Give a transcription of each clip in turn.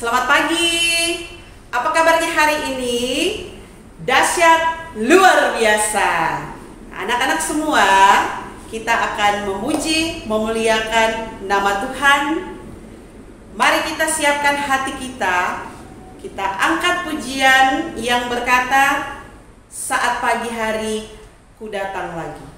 Selamat pagi. Apa kabarnya hari ini? Dahsyat luar biasa. Anak-anak semua, kita akan memuji, memuliakan nama Tuhan. Mari kita siapkan hati kita. Kita angkat pujian yang berkata, saat pagi hari ku datang lagi.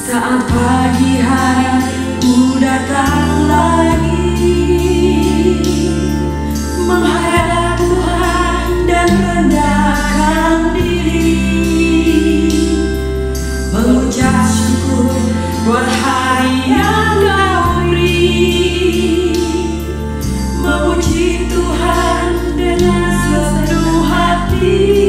Saat pagi hari ku datang lagi, menghadap Tuhan dan rendahkan diri, mengucap syukur buat hari yang Kau beri, memuji Tuhan dengan seluruh hati.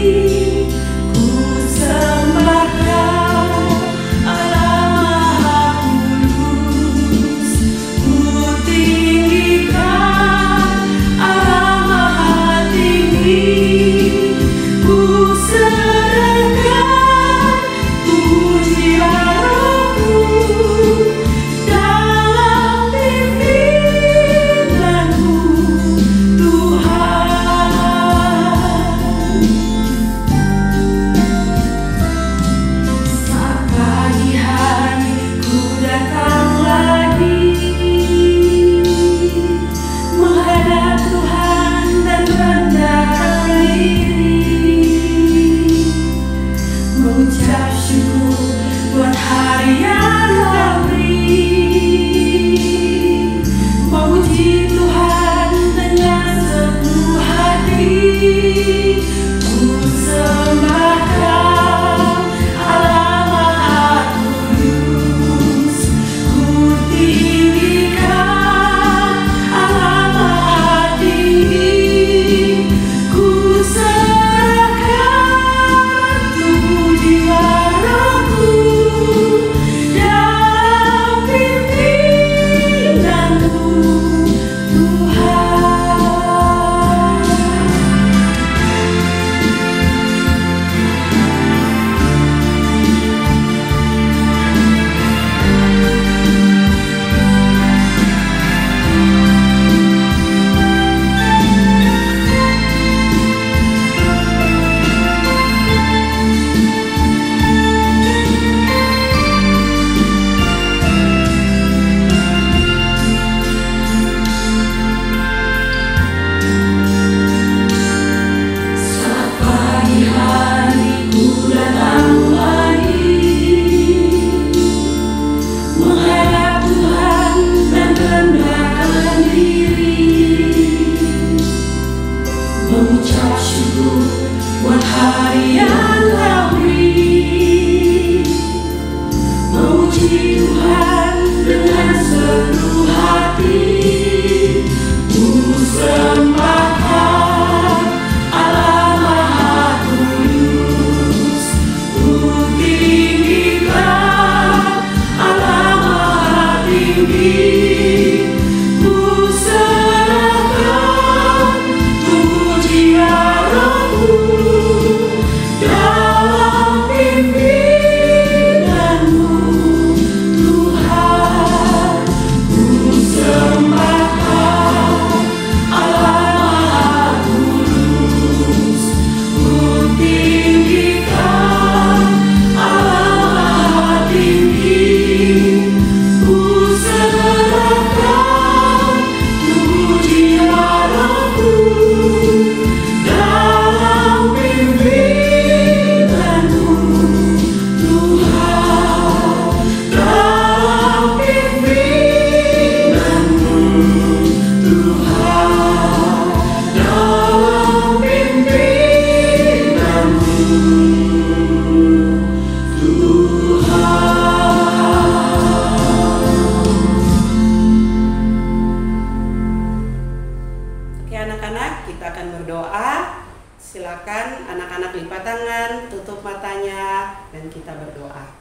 Silakan anak-anak lipat tangan, tutup matanya, dan kita berdoa.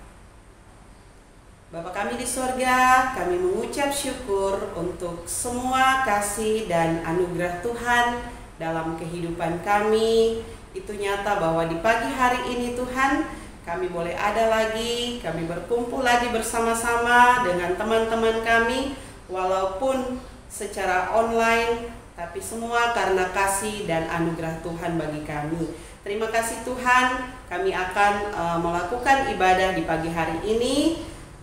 Bapa kami di surga, kami mengucap syukur untuk semua kasih dan anugerah Tuhan dalam kehidupan kami. Itu nyata bahwa di pagi hari ini Tuhan, kami boleh ada lagi, kami berkumpul lagi bersama-sama dengan teman-teman kami, walaupun secara online, tapi semua karena kasih dan anugerah Tuhan bagi kami. Terima kasih Tuhan, kami akan melakukan ibadah di pagi hari ini.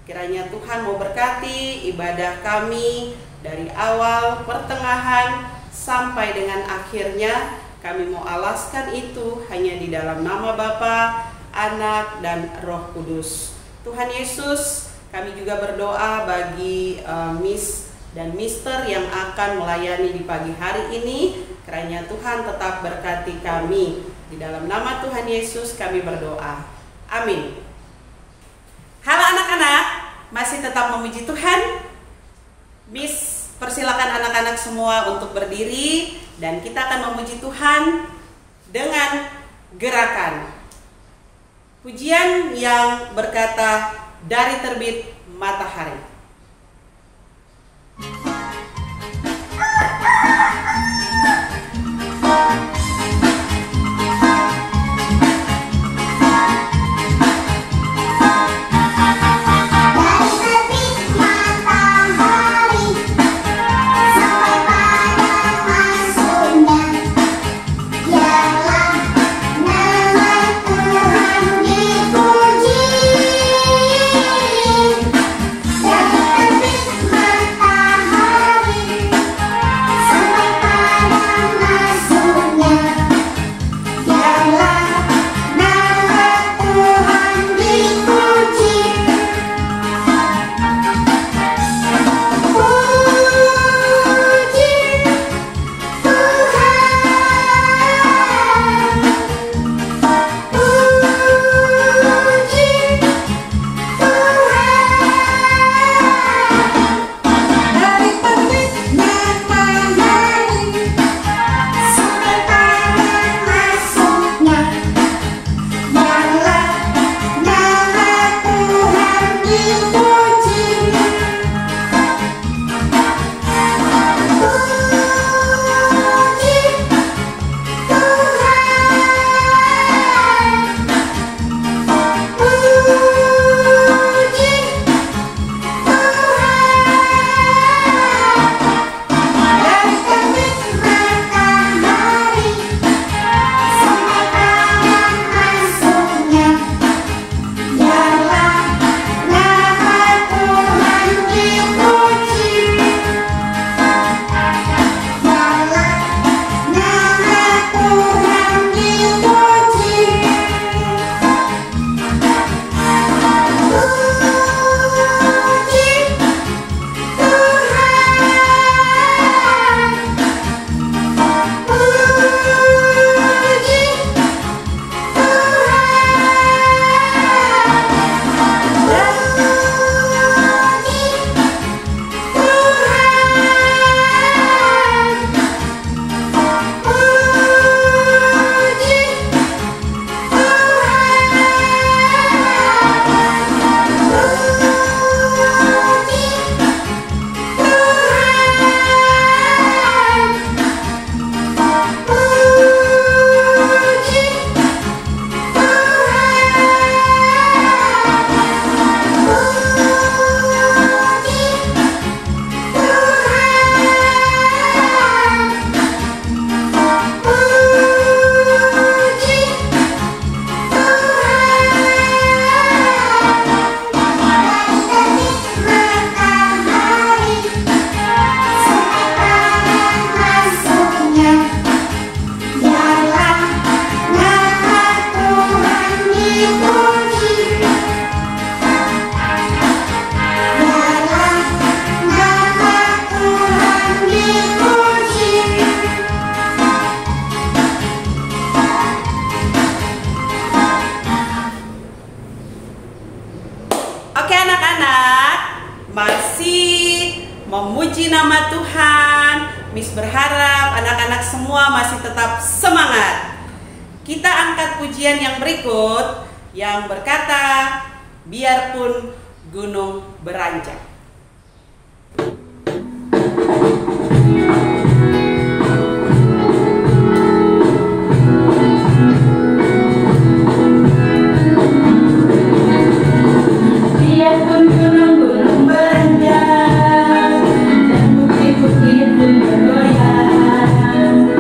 Kiranya Tuhan mau berkati ibadah kami dari awal, pertengahan, sampai dengan akhirnya. Kami mau alaskan itu hanya di dalam nama Bapa, Anak, dan Roh Kudus. Tuhan Yesus, kami juga berdoa bagi Miss dan Mister yang akan melayani di pagi hari ini. Kiranya Tuhan tetap berkati kami. Di dalam nama Tuhan Yesus kami berdoa. Amin. Halo anak-anak, masih tetap memuji Tuhan? Miss, persilakan anak-anak semua untuk berdiri dan kita akan memuji Tuhan dengan gerakan pujian yang berkata dari terbit matahari. memuji nama Tuhan. Miss berharap anak-anak semua masih tetap semangat. Kita angkat pujian yang berikut yang berkata, biarpun gunung beranjak. Biarpun gunung-gunung beranjak dan bukit-bukit pun bergoyang,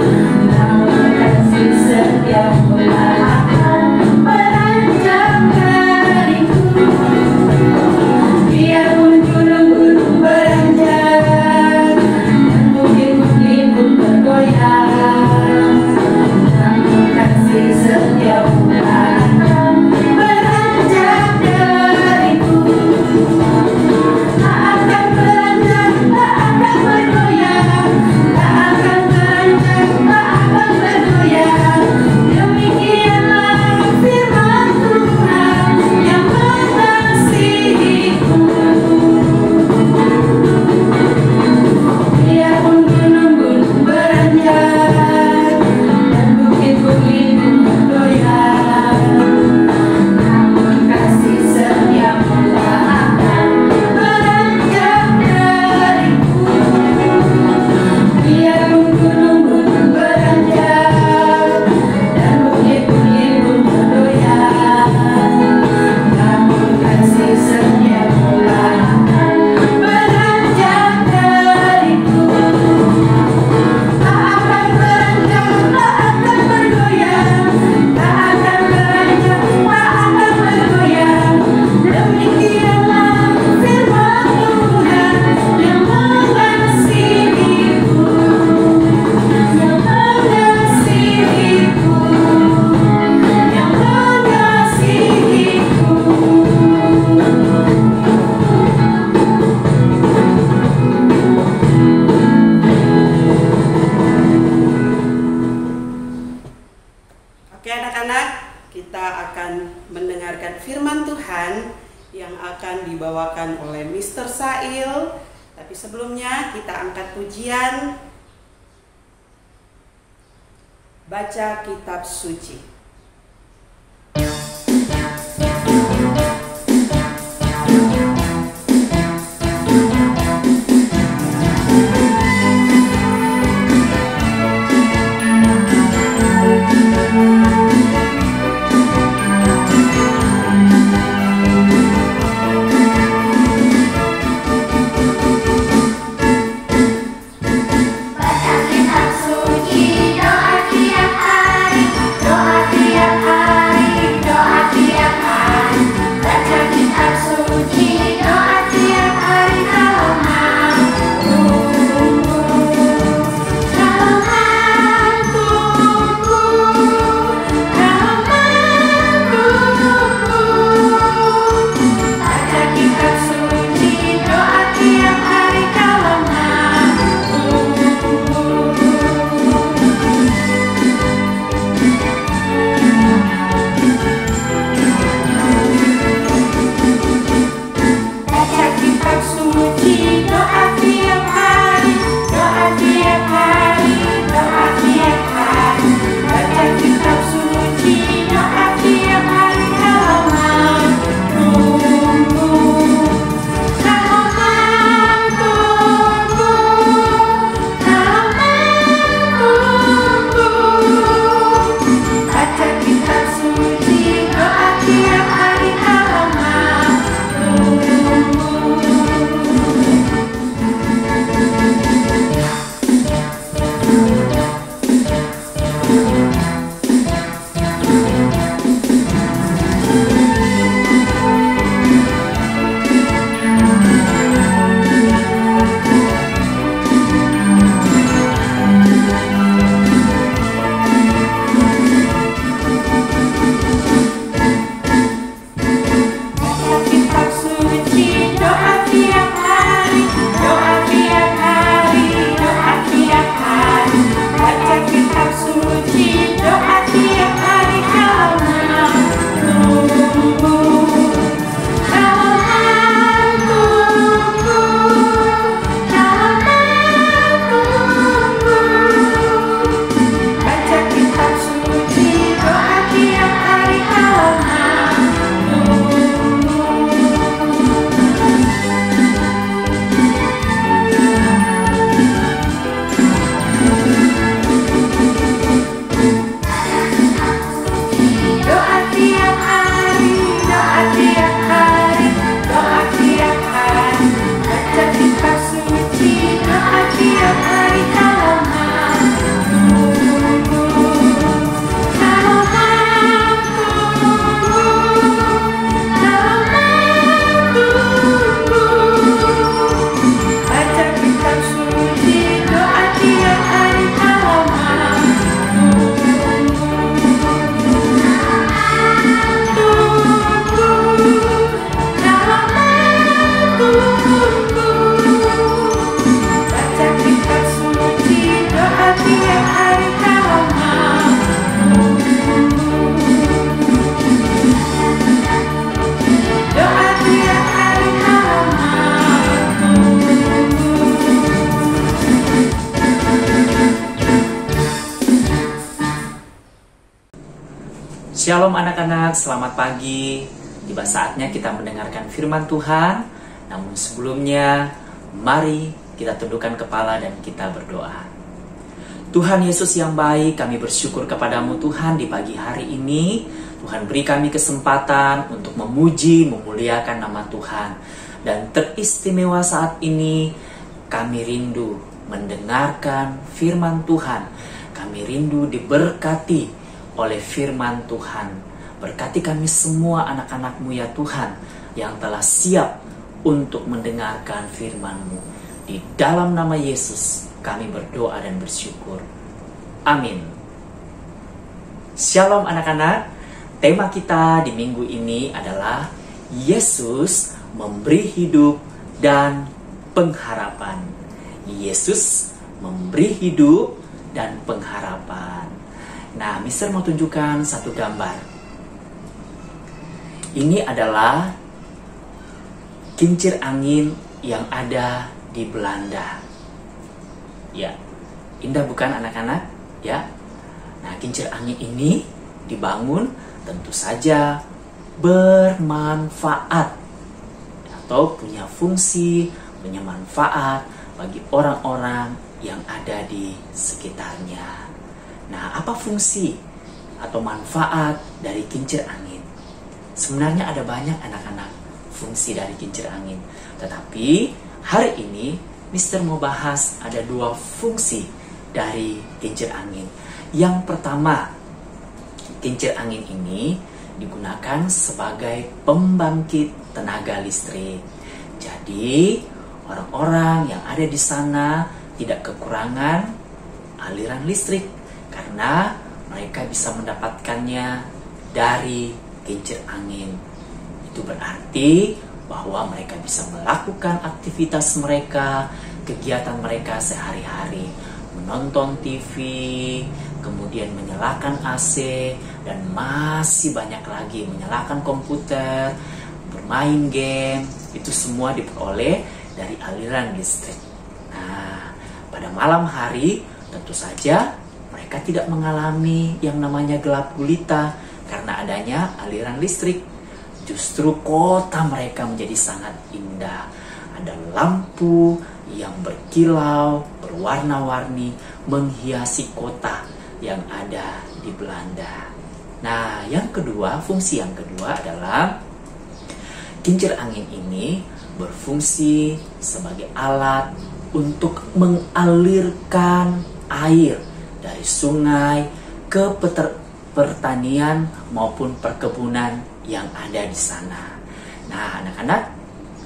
namun kasih setiamu akan beranjak dariku. Biarpun gunung-gunung beranjak dan bukit-bukit pun bergoyang, namun kasih setiamu akan beranjak dariku. Tak akan beranjak, tak akan bergoyang, tak akan beranjak, tak akan bergoyang. Demikianlah firman Tuhan yang mengasihiku. Biarpun gunung-gunung beranjak dan bukit-bukit pun bergoyang, namun kasih setiamu akan beranjak dariku. Biarpun gunung-gunung beranjak dan bukit-bukit pun bergoyang, namun kasih setiamu akan beranjak dariku. Tak akan beranjak, tak akan bergoyang, tak akan beranjak, tak akan bergoyang. Demikianlah firman Tuhan yang mengasihiku, yang mengasihiku, yang mengasihiku. Oke anak-anak, kita akan mendengarkan firman Tuhan yang akan dibawakan oleh Mr. Sail. Tapi sebelumnya kita angkat pujian, baca kitab suci. Baca kitab suci, doa tiap hari, doa Shalom anak-anak, selamat pagi. Tiba saatnya kita mendengarkan firman Tuhan. Namun sebelumnya, mari kita tundukkan kepala dan kita berdoa. Tuhan Yesus yang baik, kami bersyukur kepadamu Tuhan di pagi hari ini. Tuhan beri kami kesempatan untuk memuji, memuliakan nama Tuhan. Dan teristimewa saat ini, kami rindu mendengarkan firman Tuhan. Kami rindu diberkati oleh firman Tuhan. Berkati kami semua anak-anak-Mu ya Tuhan, yang telah siap untuk mendengarkan firman-Mu. Di dalam nama Yesus kami berdoa dan bersyukur. Amin. Shalom anak-anak. Tema kita di minggu ini adalah Yesus memberi hidup dan pengharapan. Yesus memberi hidup dan pengharapan. Nah, Mister mau tunjukkan satu gambar. Ini adalah kincir angin yang ada di Belanda. Ya, indah bukan anak-anak? Ya. Nah, kincir angin ini dibangun tentu saja bermanfaat atau punya fungsi, punya manfaat bagi orang-orang yang ada di sekitarnya. Nah, apa fungsi atau manfaat dari kincir angin? Sebenarnya ada banyak anak-anak fungsi dari kincir angin. Tetapi hari ini Mister mau bahas ada 2 fungsi dari kincir angin. Yang pertama, kincir angin ini digunakan sebagai pembangkit tenaga listrik. Jadi, orang-orang yang ada di sana tidak kekurangan aliran listrik karena mereka bisa mendapatkannya dari kincir angin. Itu berarti bahwa mereka bisa melakukan aktivitas mereka, kegiatan mereka sehari-hari, menonton TV, kemudian menyalakan AC, dan masih banyak lagi, menyalakan komputer, bermain game. Itu semua diperoleh dari aliran listrik. Nah, pada malam hari tentu saja mereka tidak mengalami yang namanya gelap gulita karena adanya aliran listrik. Justru kota mereka menjadi sangat indah. Ada lampu yang berkilau, berwarna-warni, menghiasi kota yang ada di Belanda. Nah, yang kedua, fungsi yang kedua adalah kincir angin ini berfungsi sebagai alat untuk mengalirkan air dari sungai ke pertanian maupun perkebunan yang ada di sana. Nah, anak-anak,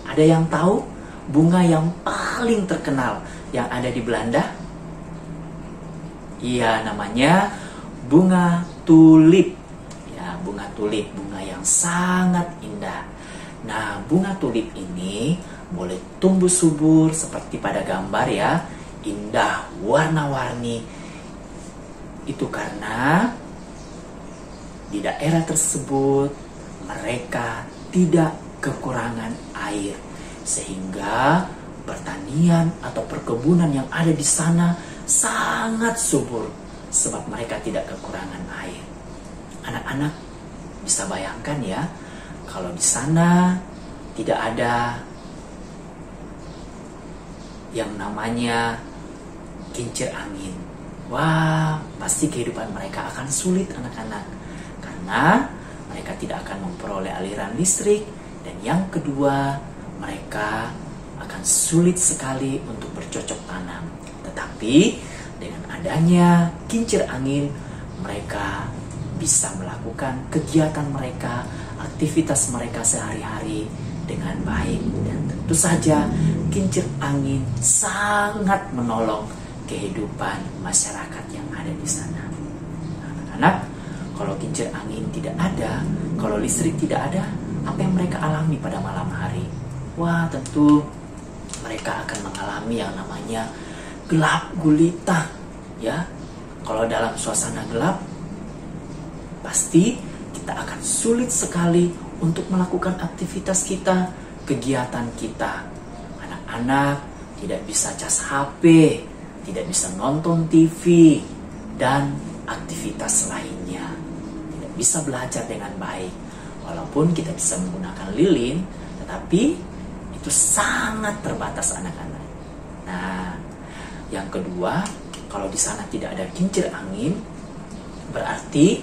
ada yang tahu bunga yang paling terkenal yang ada di Belanda? Iya, namanya bunga tulip. Ya, bunga tulip, bunga yang sangat indah. Nah, bunga tulip ini boleh tumbuh subur seperti pada gambar ya, indah, warna-warni. Itu karena di daerah tersebut mereka tidak kekurangan air, sehingga pertanian atau perkebunan yang ada di sana sangat subur sebab mereka tidak kekurangan air. Anak-anak bisa bayangkan ya, kalau di sana tidak ada yang namanya kincir angin. Wah, pasti kehidupan mereka akan sulit anak-anak, karena mereka tidak akan memperoleh aliran listrik. Dan yang kedua, mereka akan sulit sekali untuk bercocok tanam. Tetapi dengan adanya kincir angin, mereka bisa melakukan kegiatan mereka, aktivitas mereka sehari-hari dengan baik. Dan tentu saja kincir angin sangat menolong kehidupan masyarakat yang ada di sana. Anak-anak, kalau kincir angin tidak ada, kalau listrik tidak ada, apa yang mereka alami pada malam hari? Wah, tentu mereka akan mengalami yang namanya gelap gulita. Ya, kalau dalam suasana gelap, pasti kita akan sulit sekali untuk melakukan aktivitas kita, kegiatan kita. Anak-anak tidak bisa cas HP, tidak bisa nonton TV, dan aktivitas lainnya. Tidak bisa belajar dengan baik. Walaupun kita bisa menggunakan lilin, tetapi itu sangat terbatas anak-anak. Nah, yang kedua, kalau di sana tidak ada kincir angin, berarti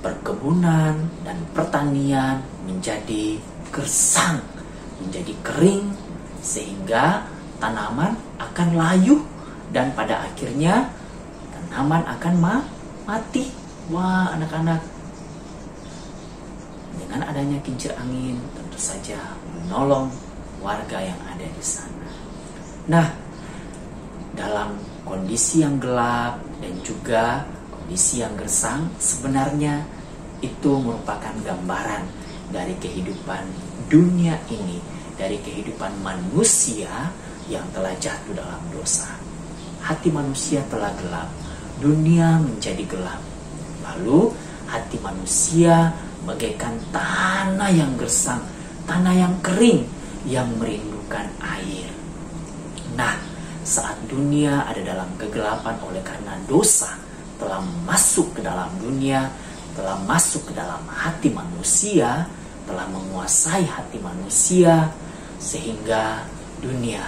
perkebunan dan pertanian menjadi gersang, menjadi kering, sehingga tanaman akan layu dan pada akhirnya tanaman akan mati. Wah, anak-anak, dengan adanya kincir angin tentu saja menolong warga yang ada di sana. Nah, dalam kondisi yang gelap dan juga kondisi yang gersang, sebenarnya itu merupakan gambaran dari kehidupan dunia ini, dari kehidupan manusia yang telah jatuh dalam dosa. Hati manusia telah gelap, dunia menjadi gelap. Lalu hati manusia bagaikan tanah yang gersang, tanah yang kering, yang merindukan air. Nah, saat dunia ada dalam kegelapan oleh karena dosa telah masuk ke dalam dunia, telah masuk ke dalam hati manusia, telah menguasai hati manusia, sehingga dunia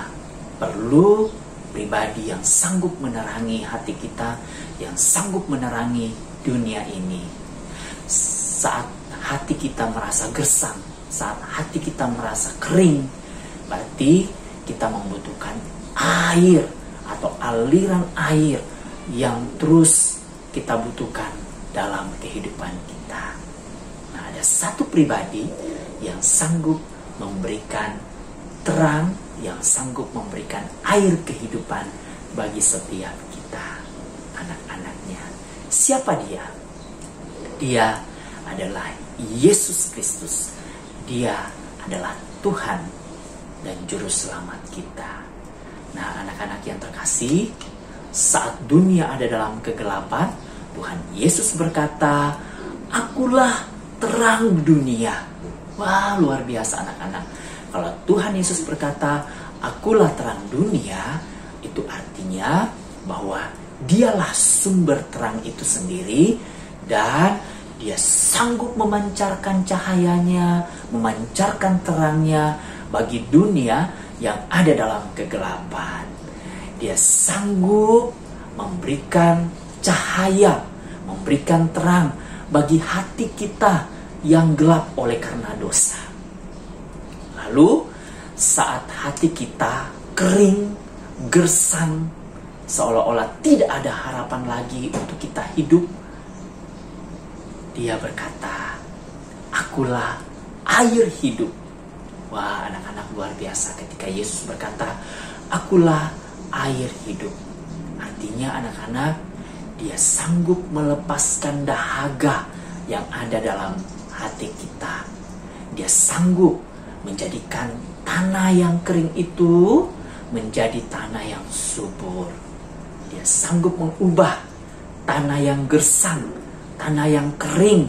perlu pribadi yang sanggup menerangi hati kita, yang sanggup menerangi dunia ini. Saat hati kita merasa gersang, saat hati kita merasa kering, berarti kita membutuhkan air atau aliran air yang terus kita butuhkan dalam kehidupan kita. Nah, ada satu pribadi yang sanggup memberikan terang, yang sanggup memberikan air kehidupan bagi setiap kita, anak-anaknya. Siapa dia? Dia adalah Yesus Kristus. Dia adalah Tuhan dan Juru Selamat kita. Nah, anak-anak yang terkasih, saat dunia ada dalam kegelapan, Tuhan Yesus berkata, "Akulah terang dunia." Wah, luar biasa anak-anak. Kalau Tuhan Yesus berkata, "Akulah terang dunia," itu artinya bahwa Dialah sumber terang itu sendiri, dan Dia sanggup memancarkan cahayanya, memancarkan terangnya bagi dunia yang ada dalam kegelapan. Dia sanggup memberikan cahaya, memberikan terang bagi hati kita yang gelap oleh karena dosa. Lalu saat hati kita kering, gersang, seolah-olah tidak ada harapan lagi untuk kita hidup, Dia berkata, "Akulah air hidup." Wah, anak-anak, luar biasa ketika Yesus berkata, "Akulah air hidup." Artinya anak-anak, Dia sanggup melepaskan dahaga yang ada dalam hati kita. Dia sanggup menjadikan tanah yang kering itu menjadi tanah yang subur. Dia sanggup mengubah tanah yang gersang, tanah yang kering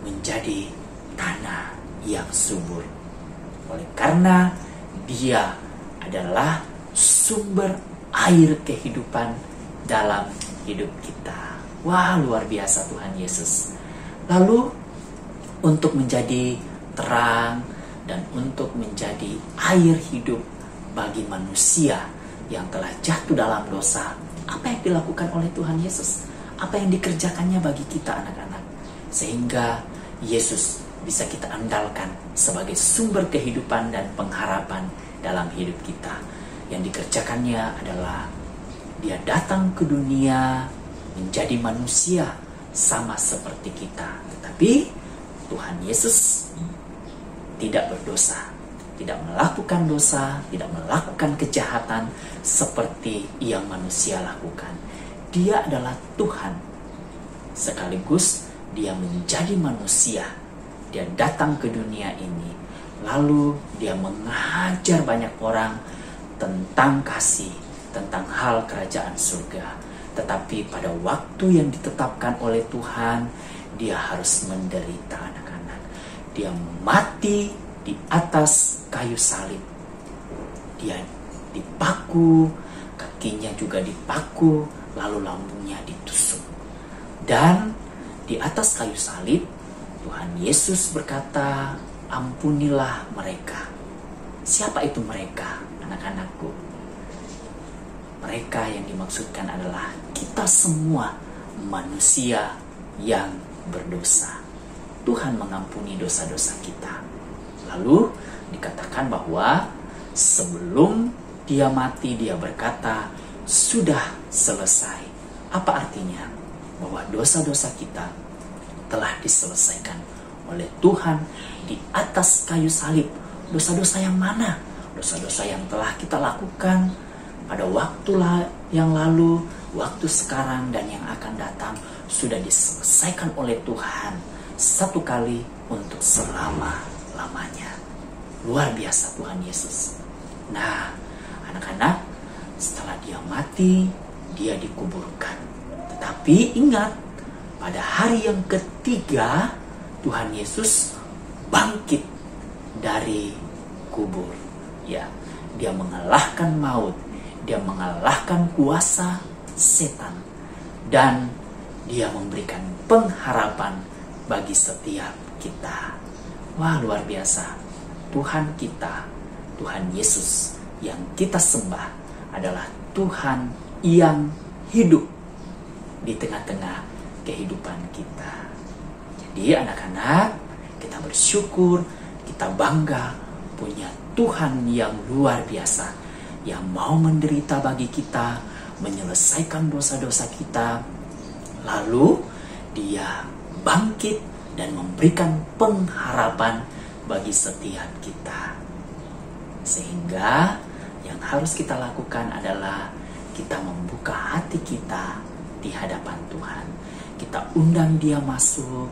menjadi tanah yang subur. Oleh karena Dia adalah sumber air kehidupan dalam hidup kita. Wah, luar biasa Tuhan Yesus. Lalu untuk menjadi terang dan untuk menjadi air hidup bagi manusia yang telah jatuh dalam dosa, apa yang dilakukan oleh Tuhan Yesus? Apa yang dikerjakannya bagi kita, anak-anak? Sehingga Yesus bisa kita andalkan sebagai sumber kehidupan dan pengharapan dalam hidup kita. Yang dikerjakannya adalah Dia datang ke dunia menjadi manusia sama seperti kita. Tetapi Tuhan Yesus tidak berdosa, tidak melakukan dosa, tidak melakukan kejahatan seperti yang manusia lakukan. Dia adalah Tuhan, sekaligus Dia menjadi manusia. Dia datang ke dunia ini, lalu Dia mengajar banyak orang tentang kasih, tentang hal kerajaan surga. Tetapi pada waktu yang ditetapkan oleh Tuhan, Dia harus menderita, anak-anak. Dia mati di atas kayu salib. Dia dipaku, kakinya juga dipaku, lalu lambungnya ditusuk. Dan di atas kayu salib, Tuhan Yesus berkata, ampunilah mereka. Siapa itu mereka, anak-anakku? Mereka yang dimaksudkan adalah kita semua manusia yang berdosa. Tuhan mengampuni dosa-dosa kita. Lalu dikatakan bahwa sebelum dia mati, dia berkata, sudah selesai. Apa artinya? Bahwa dosa-dosa kita telah diselesaikan oleh Tuhan di atas kayu salib. Dosa-dosa yang mana? Dosa-dosa yang telah kita lakukan pada waktu yang lalu, waktu sekarang, dan yang akan datang sudah diselesaikan oleh Tuhan satu kali untuk selama-lamanya. Luar biasa Tuhan Yesus. Nah, anak-anak, setelah dia mati, dia dikuburkan. Tetapi ingat, pada hari yang ketiga, Tuhan Yesus bangkit dari kubur. Ya, dia mengalahkan maut, dia mengalahkan kuasa setan, dan dia memberikan pengharapan bagi setiap kita. Wah, luar biasa. Tuhan kita, Tuhan Yesus yang kita sembah adalah Tuhan yang hidup di tengah-tengah kehidupan kita. Jadi anak-anak, kita bersyukur, kita bangga punya Tuhan yang luar biasa, yang mau menderita bagi kita, menyelesaikan dosa-dosa kita, lalu dia bangkit dan memberikan pengharapan bagi setiap kita. Sehingga yang harus kita lakukan adalah kita membuka hati kita di hadapan Tuhan. Kita undang dia masuk,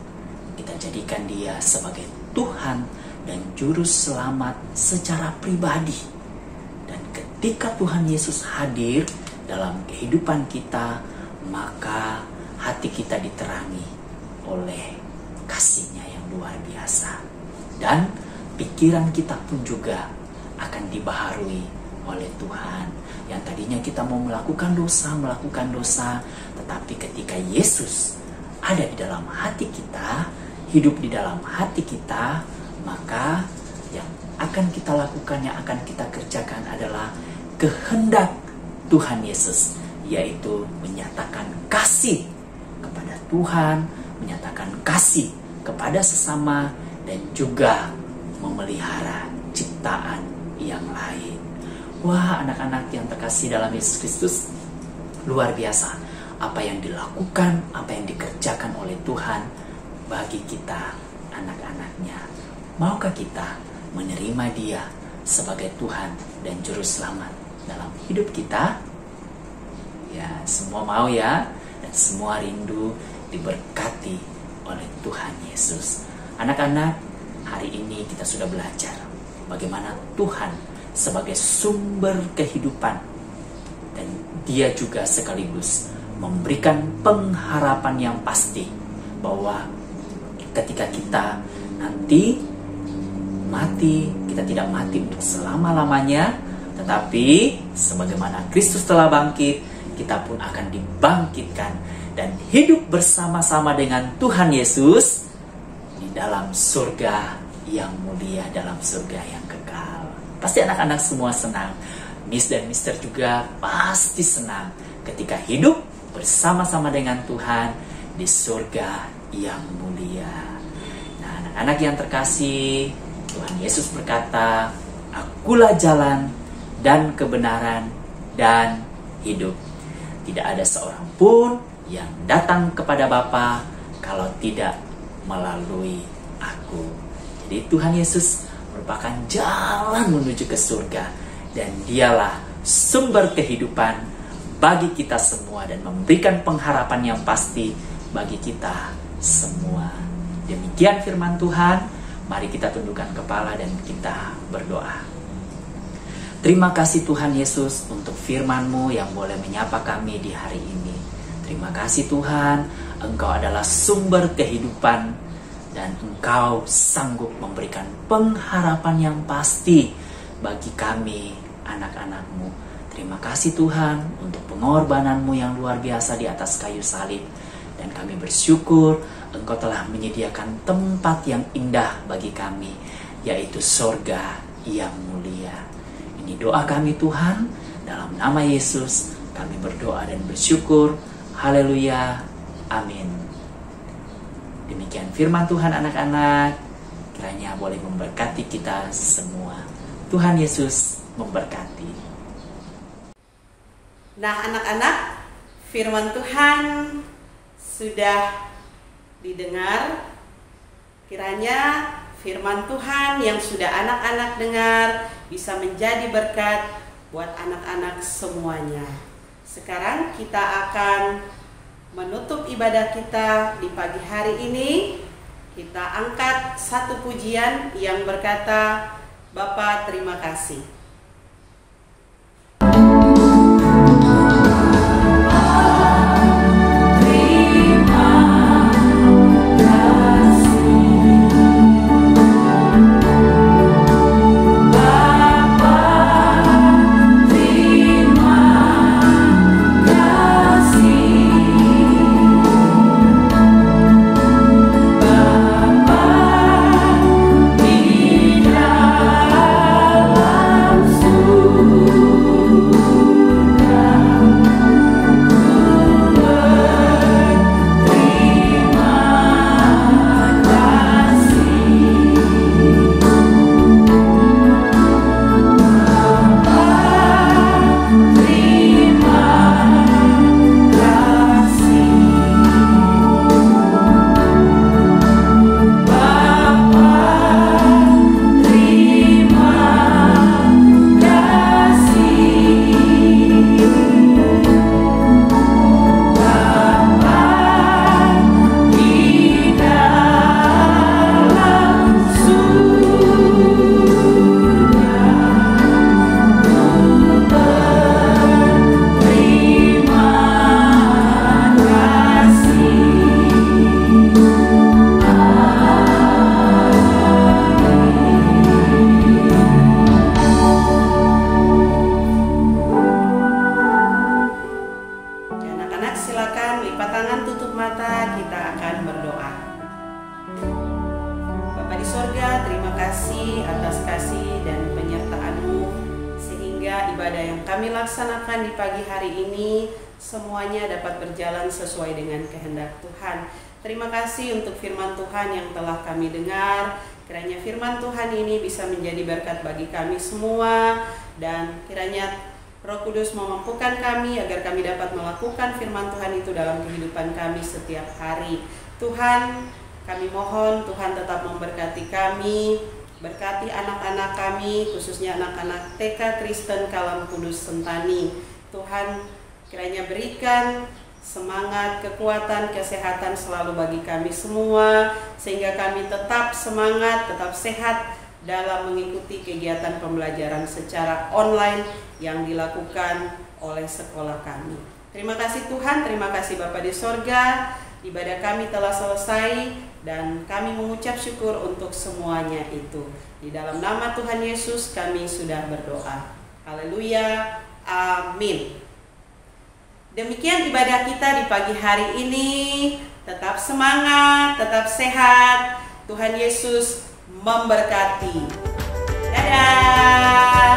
kita jadikan dia sebagai Tuhan dan Juru Selamat secara pribadi. Dan ketika Tuhan Yesus hadir dalam kehidupan kita, maka hati kita diterangi oleh kasih-Nya yang luar biasa. Dan pikiran kita pun juga akan dibaharui oleh Tuhan. Yang tadinya kita mau melakukan dosa, tetapi ketika Yesus ada di dalam hati kita, hidup di dalam hati kita, maka yang akan kita lakukan, yang akan kita kerjakan adalah kehendak Tuhan Yesus, yaitu menyatakan kasih kepada Tuhan, menyatakan kasih kepada sesama, dan juga memelihara ciptaan yang lain. Wah, anak-anak yang terkasih dalam Yesus Kristus, luar biasa apa yang dilakukan, apa yang dikerjakan oleh Tuhan bagi kita, anak-anaknya. Maukah kita menerima Dia sebagai Tuhan dan Juru Selamat dalam hidup kita? Ya, semua mau ya, dan semua rindu diberkati oleh Tuhan Yesus. Anak-anak, hari ini kita sudah belajar bagaimana Tuhan sebagai sumber kehidupan, dan Dia juga sekaligus memberikan pengharapan yang pasti bahwa ketika kita nanti mati, kita tidak mati untuk selama-lamanya, tetapi sebagaimana Kristus telah bangkit, kita pun akan dibangkitkan dan hidup bersama-sama dengan Tuhan Yesus di dalam surga yang mulia, dalam surga yang kekal. Pasti anak-anak semua senang. Miss dan Mister juga pasti senang ketika hidup bersama-sama dengan Tuhan di surga yang mulia. Nah, anak-anak yang terkasih, Tuhan Yesus berkata, "Akulah jalan dan kebenaran dan hidup. Tidak ada seorang pun yang datang kepada Bapa kalau tidak melalui Aku." Jadi Tuhan Yesus merupakan jalan menuju ke surga, dan Dialah sumber kehidupan bagi kita semua dan memberikan pengharapan yang pasti bagi kita semua. Demikian firman Tuhan. Mari kita tundukkan kepala dan kita berdoa. Terima kasih Tuhan Yesus untuk firman-Mu yang boleh menyapa kami di hari ini. Terima kasih Tuhan, Engkau adalah sumber kehidupan dan Engkau sanggup memberikan pengharapan yang pasti bagi kami, anak-anak-Mu. Terima kasih Tuhan untuk pengorbanan-Mu yang luar biasa di atas kayu salib. Dan kami bersyukur Engkau telah menyediakan tempat yang indah bagi kami, yaitu sorga yang mulia. Ini doa kami Tuhan, dalam nama Yesus kami berdoa dan bersyukur. Haleluya, amin. Demikian firman Tuhan anak-anak, kiranya boleh memberkati kita semua. Tuhan Yesus memberkati. Nah anak-anak, firman Tuhan sudah didengar. Kiranya firman Tuhan yang sudah anak-anak dengar bisa menjadi berkat buat anak-anak semuanya. Sekarang kita akan menutup ibadah kita di pagi hari ini. Kita angkat satu pujian yang berkata, Bapa terima kasih. Ibadah yang kami laksanakan di pagi hari ini semuanya dapat berjalan sesuai dengan kehendak Tuhan. Terima kasih untuk firman Tuhan yang telah kami dengar. Kiranya firman Tuhan ini bisa menjadi berkat bagi kami semua, dan kiranya Roh Kudus memampukan kami agar kami dapat melakukan firman Tuhan itu dalam kehidupan kami setiap hari. Tuhan, kami mohon Tuhan tetap memberkati kami. Berkati anak-anak kami, khususnya anak-anak TK Kristen Kalam Kudus Sentani. Tuhan, kiranya berikan semangat, kekuatan, kesehatan selalu bagi kami semua, sehingga kami tetap semangat, tetap sehat dalam mengikuti kegiatan pembelajaran secara online yang dilakukan oleh sekolah kami. Terima kasih Tuhan, terima kasih Bapa di sorga. Ibadah kami telah selesai dan kami mengucap syukur untuk semuanya itu. Di dalam nama Tuhan Yesus kami sudah berdoa. Haleluya, amin. Demikian ibadah kita di pagi hari ini. Tetap semangat, tetap sehat. Tuhan Yesus memberkati. Dadah.